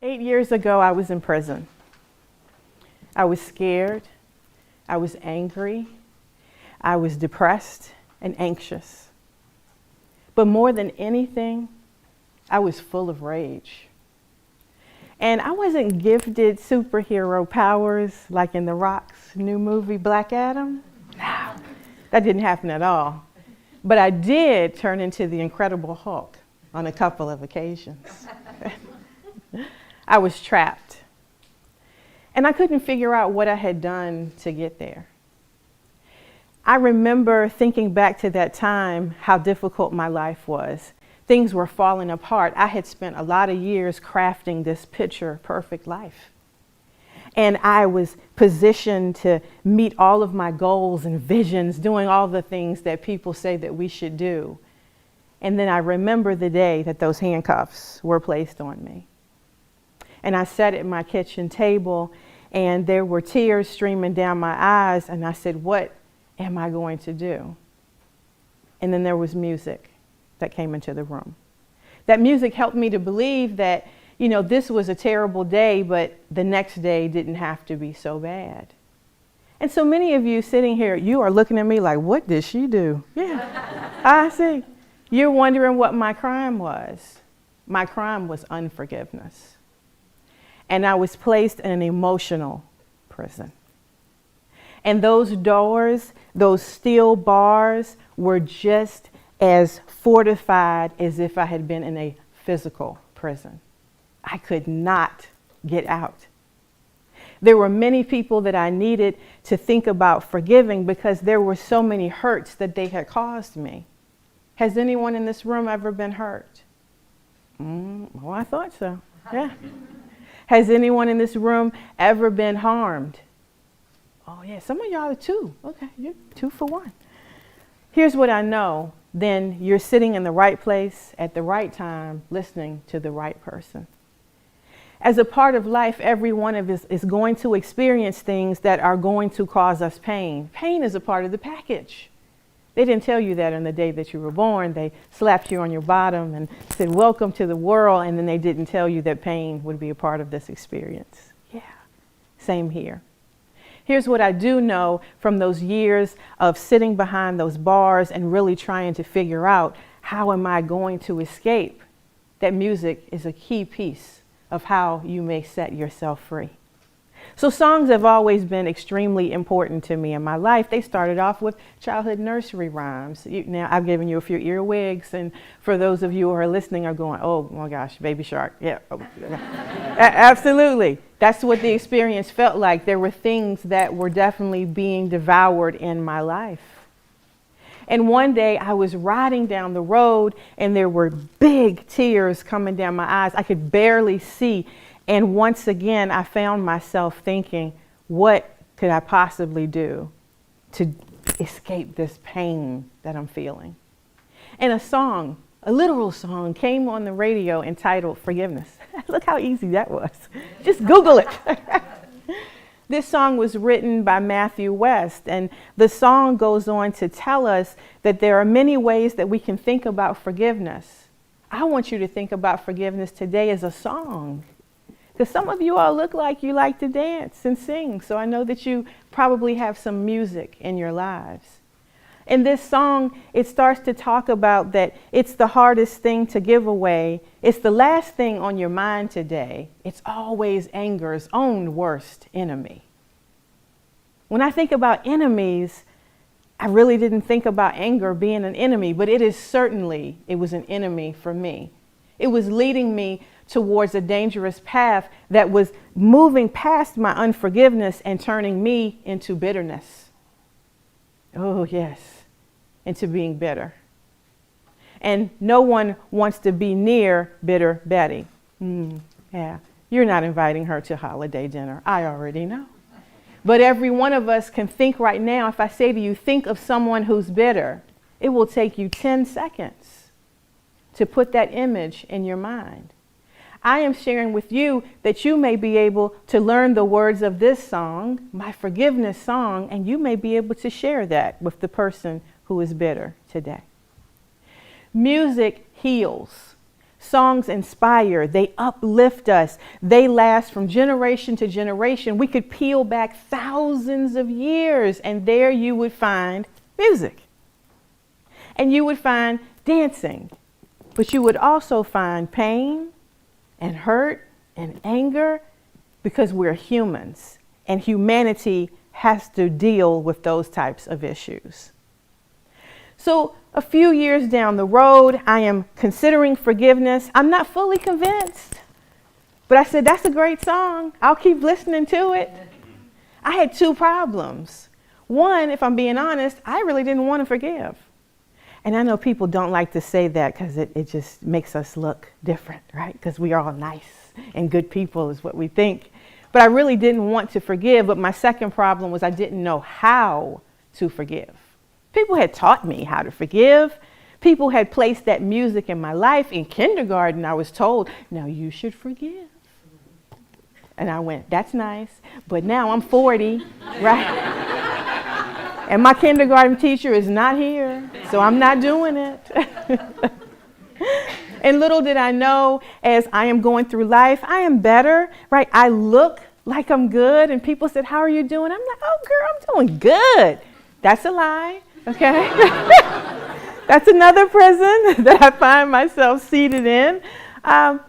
8 years ago, I was in prison. I was scared. I was angry. I was depressed and anxious. But more than anything, I was full of rage. And I wasn't gifted superhero powers like in The Rock's new movie, Black Adam. No, that didn't happen at all. But I did turn into the Incredible Hulk on a couple of occasions. I was trapped. And I couldn't figure out what I had done to get there. I remember thinking back to that time, how difficult my life was. Things were falling apart. I had spent a lot of years crafting this picture perfect life. And I was positioned to meet all of my goals and visions, doing all the things that people say that we should do. And then I remember the day that those handcuffs were placed on me. And I sat at my kitchen table and there were tears streaming down my eyes. And I said, what am I going to do? And then there was music that came into the room. That music helped me to believe that, this was a terrible day, but the next day didn't have to be so bad. And so many of you sitting here, you are looking at me like, what did she do? Yeah, I see. You're wondering what my crime was. My crime was unforgiveness. And I was placed in an emotional prison. And those doors, those steel bars, were just as fortified as if I had been in a physical prison. I could not get out. There were many people that I needed to think about forgiving because there were so many hurts that they had caused me. Has anyone in this room ever been hurt? Well, I thought so. Yeah. Has anyone in this room ever been harmed? Oh, yeah, some of y'all are two. Okay, you're 2 for 1. Here's what I know. Then you're sitting in the right place at the right time, listening to the right person. As a part of life, every one of us is going to experience things that are going to cause us pain. Pain is a part of the package. They didn't tell you that on the day that you were born. They slapped you on your bottom and said, welcome to the world. And then they didn't tell you that pain would be a part of this experience. Yeah, same here. Here's what I do know from those years of sitting behind those bars and really trying to figure out how am I going to escape? That music is a key piece of how you may set yourself free. So songs have always been extremely important to me in my life. They started off with childhood nursery rhymes. Now I've given you a few earwigs, and for those of you who are listening are going, oh my gosh, Baby Shark. Yeah, absolutely. That's what the experience felt like. There were things that were definitely being devoured in my life. And one day I was riding down the road and there were big tears coming down my eyes. I could barely see. And once again, I found myself thinking, what could I possibly do to escape this pain that I'm feeling? And a song, a literal song, came on the radio entitled Forgiveness. Look how easy that was. Just Google it. This song was written by Matthew West, and the song goes on to tell us that there are many ways that we can think about forgiveness. I want you to think about forgiveness today as a song. Because some of you all look like you like to dance and sing, so I know that you probably have some music in your lives. In this song, it starts to talk about that it's the hardest thing to give away. It's the last thing on your mind today. It's always anger's own worst enemy. When I think about enemies, I really didn't think about anger being an enemy, but it was an enemy for me. It was leading me towards a dangerous path that was moving past my unforgiveness and turning me into bitterness. Oh, yes, into being bitter. And no one wants to be near bitter Betty. Yeah, you're not inviting her to holiday dinner. I already know. But every one of us can think right now, if I say to you, think of someone who's bitter, it will take you 10 seconds to put that image in your mind. I am sharing with you that you may be able to learn the words of this song, my forgiveness song, and you may be able to share that with the person who is bitter today. Music heals. Songs inspire, they uplift us, they last from generation to generation. We could peel back thousands of years, and there you would find music. And you would find dancing, but you would also find pain and hurt and anger, because we're humans, and humanity has to deal with those types of issues. So a few years down the road, I am considering forgiveness. I'm not fully convinced, but I said, that's a great song. I'll keep listening to it. I had two problems. One, if I'm being honest, I really didn't want to forgive. And I know people don't like to say that because it just makes us look different, right? Because we are all nice and good people is what we think. But I really didn't want to forgive. But my second problem was I didn't know how to forgive. People had taught me how to forgive. People had placed that music in my life. In kindergarten, I was told, now you should forgive. And I went, that's nice. But now I'm 40, right? And my kindergarten teacher is not here, so I'm not doing it. And little did I know, as I am going through life, I am better, right? I look like I'm good, and people said, how are you doing? I'm like, oh, girl, I'm doing good. That's a lie, okay? That's another prison that I find myself seated in. And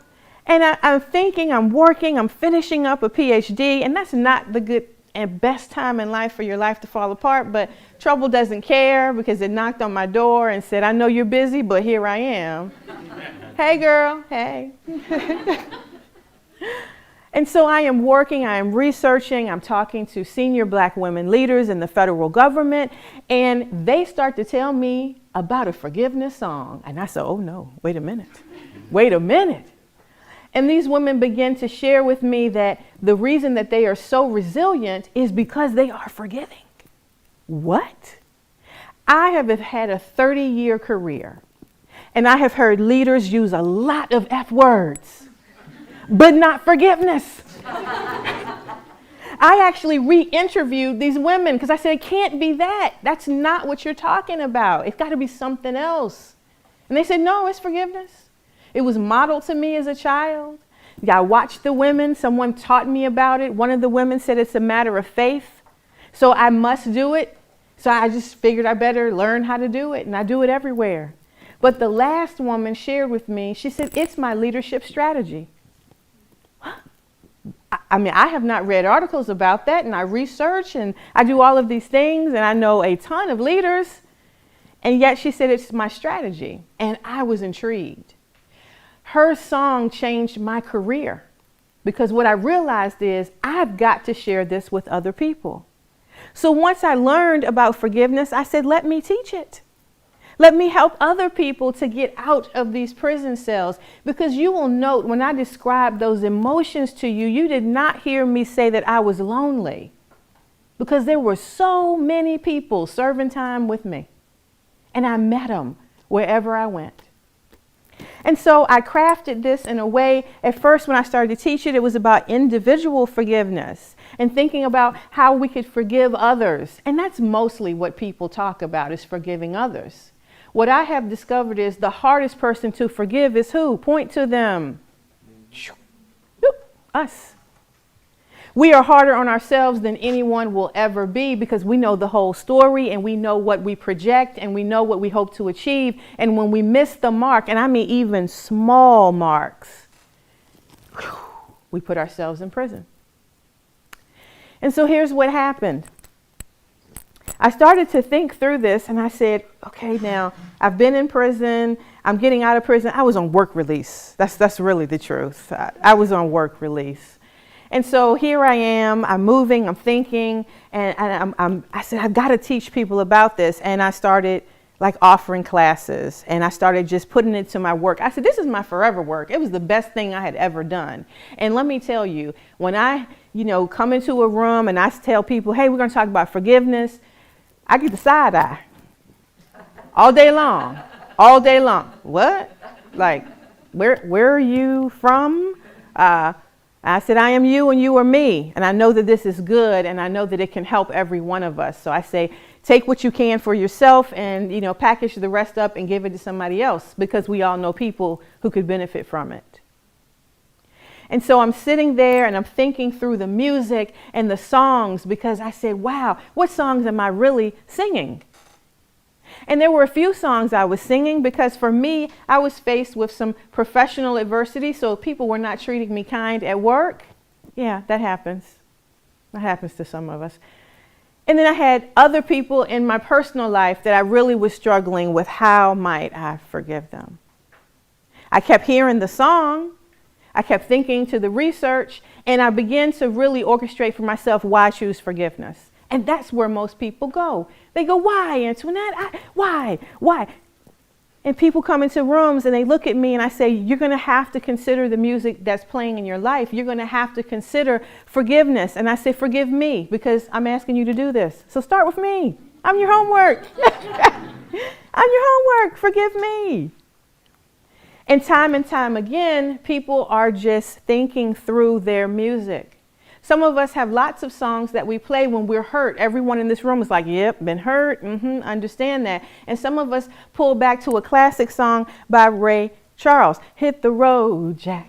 I'm thinking, I'm working, I'm finishing up a PhD, and that's not the good and best time in life for your life to fall apart, but trouble doesn't care because it knocked on my door and said, I know you're busy, but here I am. Hey, girl, hey. And so I am working, I am researching, I'm talking to senior Black women leaders in the federal government, and they start to tell me about a forgiveness song. And I said, oh no, wait a minute. And these women begin to share with me that the reason that they are so resilient is because they are forgiving. What? I have had a 30-year career, and I have heard leaders use a lot of F words, but not forgiveness. I actually re-interviewed these women because I said, it can't be that. That's not what you're talking about. It's got to be something else. And they said, no, it's forgiveness. It was modeled to me as a child. I watched the women. Someone taught me about it. One of the women said it's a matter of faith. So I must do it. So I just figured I better learn how to do it. And I do it everywhere. But the last woman shared with me, she said, it's my leadership strategy. I mean, I have not read articles about that. And I research and I do all of these things. And I know a ton of leaders. And yet she said, it's my strategy. And I was intrigued. Her song changed my career because what I realized is I've got to share this with other people. So once I learned about forgiveness, I said, let me teach it. Let me help other people to get out of these prison cells, because you will note when I described those emotions to you, you did not hear me say that I was lonely, because there were so many people serving time with me, and I met them wherever I went. And so I crafted this in a way, at first when I started to teach it, it was about individual forgiveness and thinking about how we could forgive others. And that's mostly what people talk about, is forgiving others. What I have discovered is the hardest person to forgive is who? Point to them. Us. We are harder on ourselves than anyone will ever be, because we know the whole story and we know what we project and we know what we hope to achieve. And when we miss the mark, and I mean even small marks, we put ourselves in prison. And so here's what happened. I started to think through this and I said, okay, now I've been in prison. I'm getting out of prison. I was on work release. That's really the truth. I was on work release. And so here I am, I'm moving, I'm thinking, and I said, I've got to teach people about this. And I started like offering classes, and I started just putting it to my work. I said, this is my forever work. It was the best thing I had ever done. And let me tell you, when I, come into a room and I tell people, hey, we're going to talk about forgiveness, I get the side eye all day long. What? Like, where are you from? I said, I am you and you are me. And I know that this is good, and I know that it can help every one of us. So I say, take what you can for yourself and, package the rest up and give it to somebody else, because we all know people who could benefit from it. And so I'm sitting there and I'm thinking through the music and the songs, because I said, wow, what songs am I really singing? And there were a few songs I was singing because for me, I was faced with some professional adversity. So people were not treating me kind at work. Yeah, that happens. That happens to some of us. And then I had other people in my personal life that I really was struggling with. How might I forgive them? I kept hearing the song. I kept thinking to the research, and I began to really orchestrate for myself why choose forgiveness. And that's where most people go. They go, why, Antoinette? Why? And people come into rooms and they look at me and I say, you're going to have to consider the music that's playing in your life. You're going to have to consider forgiveness. And I say, forgive me, because I'm asking you to do this. So start with me. I'm your homework. I'm your homework. Forgive me. And time again, people are just thinking through their music. Some of us have lots of songs that we play when we're hurt. Everyone in this room is like, yep, been hurt. Understand that. And some of us pull back to a classic song by Ray Charles. Hit the road, Jack.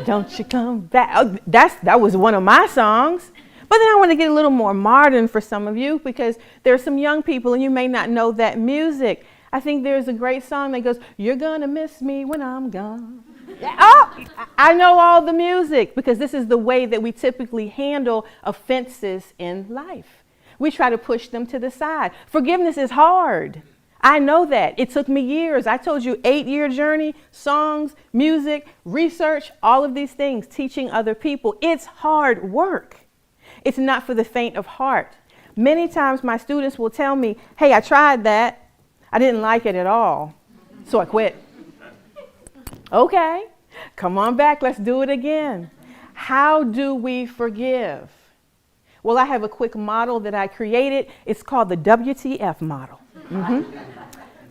Don't you come back. Oh, that was one of my songs. But then I want to get a little more modern for some of you, because there are some young people and you may not know that music. I think there's a great song that goes, you're going to miss me when I'm gone. Oh, I know all the music, because this is the way that we typically handle offenses in life. We try to push them to the side. Forgiveness is hard. I know that. It took me years. I told you, 8-year journey, songs, music, research, all of these things, teaching other people. It's hard work. It's not for the faint of heart. Many times my students will tell me, hey, I tried that. I didn't like it at all, so I quit. Okay, come on back. Let's do it again. How do we forgive? Well, I have a quick model that I created. It's called the WTF model.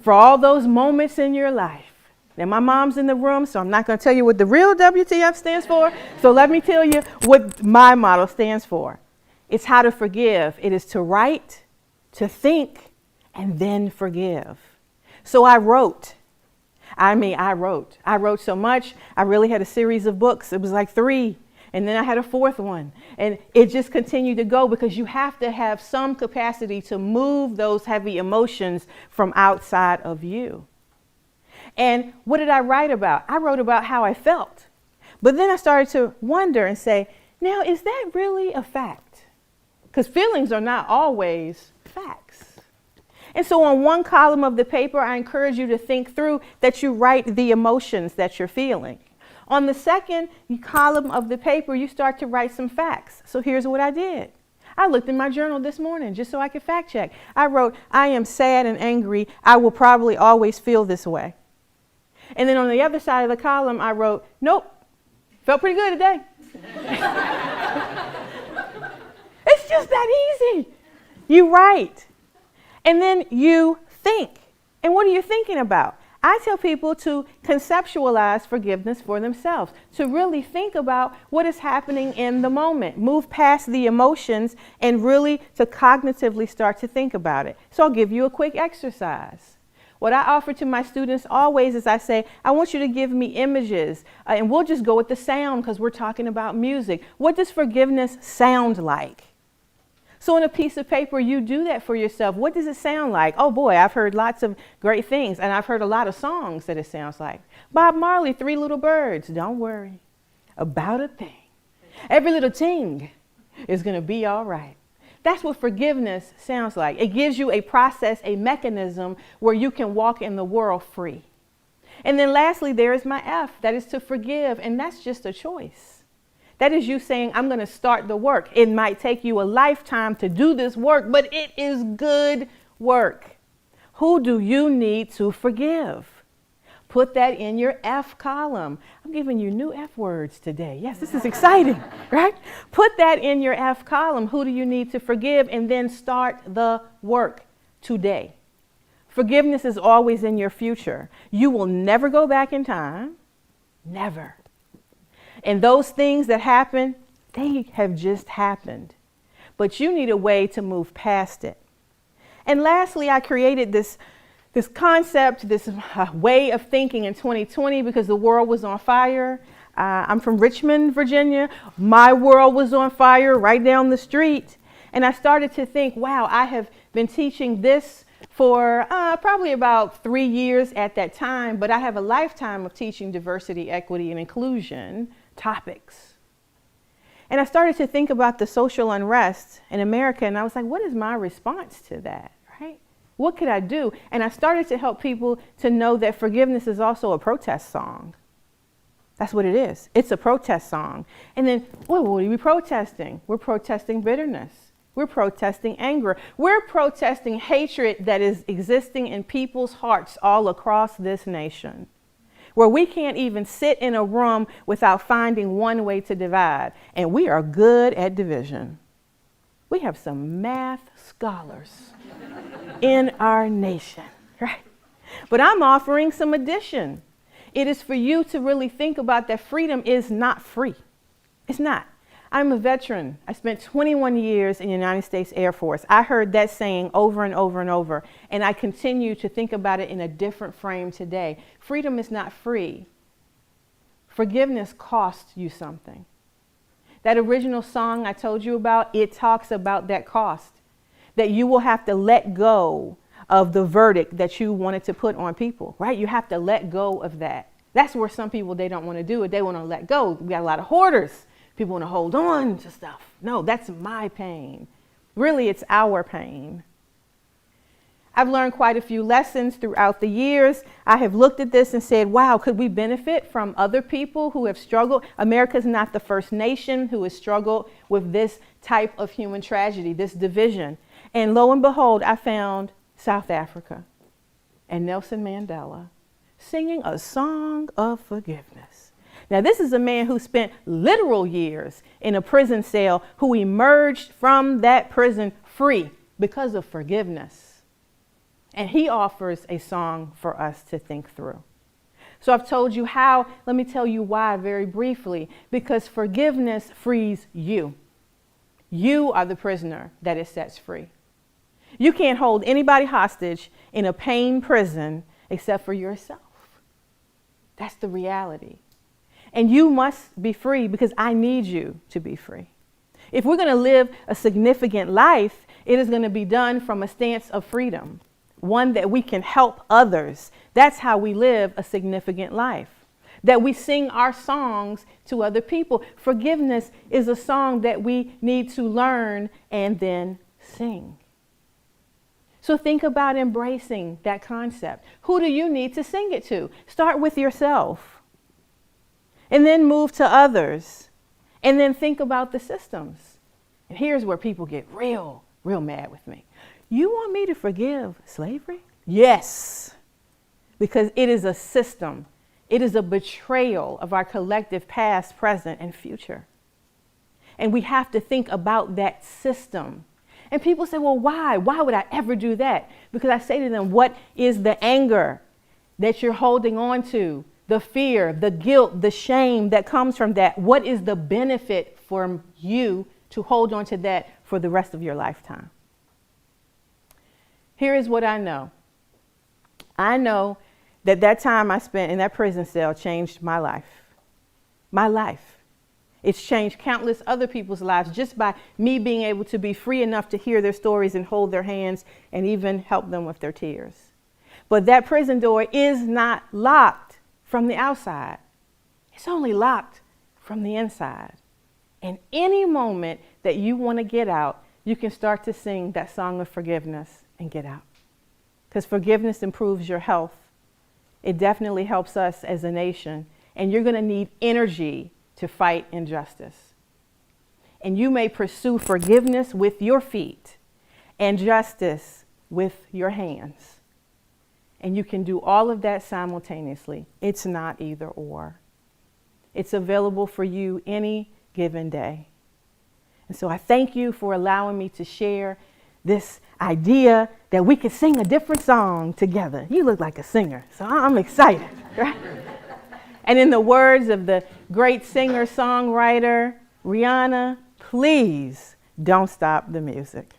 For all those moments in your life. Now, my mom's in the room, so I'm not going to tell you what the real WTF stands for. So let me tell you what my model stands for. It's how to forgive. It is to write, to think, and then forgive. So I wrote so much. I really had a series of books. It was like 3. And then I had a 4th one. And it just continued to go, because you have to have some capacity to move those heavy emotions from outside of you. And what did I write about? I wrote about how I felt. But then I started to wonder and say, now, is that really a fact? Because feelings are not always facts. And so on one column of the paper, I encourage you to think through that you write the emotions that you're feeling. On the second column of the paper, you start to write some facts. So here's what I did. I looked in my journal this morning just so I could fact check. I wrote, I am sad and angry. I will probably always feel this way. And then on the other side of the column, I wrote, nope, felt pretty good today. It's just that easy. You write. And then you think. And what are you thinking about? I tell people to conceptualize forgiveness for themselves, to really think about what is happening in the moment, move past the emotions, and really to cognitively start to think about it. So I'll give you a quick exercise. What I offer to my students always is I say, I want you to give me images, and we'll just go with the sound because we're talking about music. What does forgiveness sound like? So on a piece of paper, you do that for yourself. What does it sound like? Oh boy, I've heard lots of great things, and I've heard a lot of songs that it sounds like. Bob Marley, 3 Little Birds. Don't worry about a thing. Every little ting is going to be all right. That's what forgiveness sounds like. It gives you a process, a mechanism where you can walk in the world free. And then lastly, there is my F. That is to forgive, and that's just a choice. That is you saying, I'm going to start the work. It might take you a lifetime to do this work, but it is good work. Who do you need to forgive? Put that in your F column. I'm giving you new F words today. Yes, this is exciting, right? Put that in your F column. Who do you need to forgive? And then start the work today. Forgiveness is always in your future. You will never go back in time. Never. And those things that happen, they have just happened. But you need a way to move past it. And lastly, I created this concept, this way of thinking in 2020 because the world was on fire. I'm from Richmond, Virginia. My world was on fire right down the street. And I started to think, wow, I have been teaching this for probably about 3 years at that time, but I have a lifetime of teaching diversity, equity, and inclusion topics. And I started to think about the social unrest in America, and I was like, what is my response to that, right? What could I do? And I started to help people to know that forgiveness is also a protest song. That's what it is. It's a protest song. And then, well, what are we protesting? We're protesting bitterness. We're protesting anger. We're protesting hatred that is existing in people's hearts all across this nation, where we can't even sit in a room without finding one way to divide. And we are good at division. We have some math scholars in our nation, right? But I'm offering some addition. It is for you to really think about that freedom is not free. It's not. I'm a veteran. I spent 21 years in the United States Air Force. I heard that saying over and over and over, and I continue to think about it in a different frame today. Freedom is not free. Forgiveness costs you something. That original song I told you about, it talks about that cost, that you will have to let go of the verdict that you wanted to put on people, right? You have to let go of that. That's where some people, they don't want to do it. They want to let go. We got a lot of hoarders. People want to hold on to stuff. No, that's my pain. Really, it's our pain. I've learned quite a few lessons throughout the years. I have looked at this and said, wow, could we benefit from other people who have struggled? America's not the first nation who has struggled with this type of human tragedy, this division. And lo and behold, I found South Africa and Nelson Mandela singing a song of forgiveness. Now, this is a man who spent literal years in a prison cell, who emerged from that prison free because of forgiveness. And he offers a song for us to think through. So I've told you how. Let me tell you why very briefly. Because forgiveness frees you. You are the prisoner that it sets free. You can't hold anybody hostage in a pain prison except for yourself. That's the reality. And you must be free because I need you to be free. If we're going to live a significant life, it is going to be done from a stance of freedom, one that we can help others. That's how we live a significant life, that we sing our songs to other people. Forgiveness is a song that we need to learn and then sing. So think about embracing that concept. Who do you need to sing it to? Start with yourself. And then move to others. And then think about the systems. And here's where people get real mad with me. You want me to forgive slavery? Yes. Because it is a system. It is a betrayal of our collective past, present, and future. And we have to think about that system. And people say, well, why? Why would I ever do that? Because I say to them, what is the anger that you're holding on to? The fear, the guilt, the shame that comes from that. What is the benefit for you to hold on to that for the rest of your lifetime? Here is what I know. I know that time I spent in that prison cell changed my life. My life. It's changed countless other people's lives just by me being able to be free enough to hear their stories and hold their hands and even help them with their tears. But that prison door is not locked from the outside. It's only locked from the inside. And any moment that you want to get out, you can start to sing that song of forgiveness and get out. Because forgiveness improves your health. It definitely helps us as a nation. And you're going to need energy to fight injustice. And you may pursue forgiveness with your feet and justice with your hands. And you can do all of that simultaneously. It's not either or. It's available for you any given day. And so I thank you for allowing me to share this idea that we could sing a different song together. You look like a singer, so I'm excited, right? And in the words of the great singer-songwriter, Rihanna, please don't stop the music.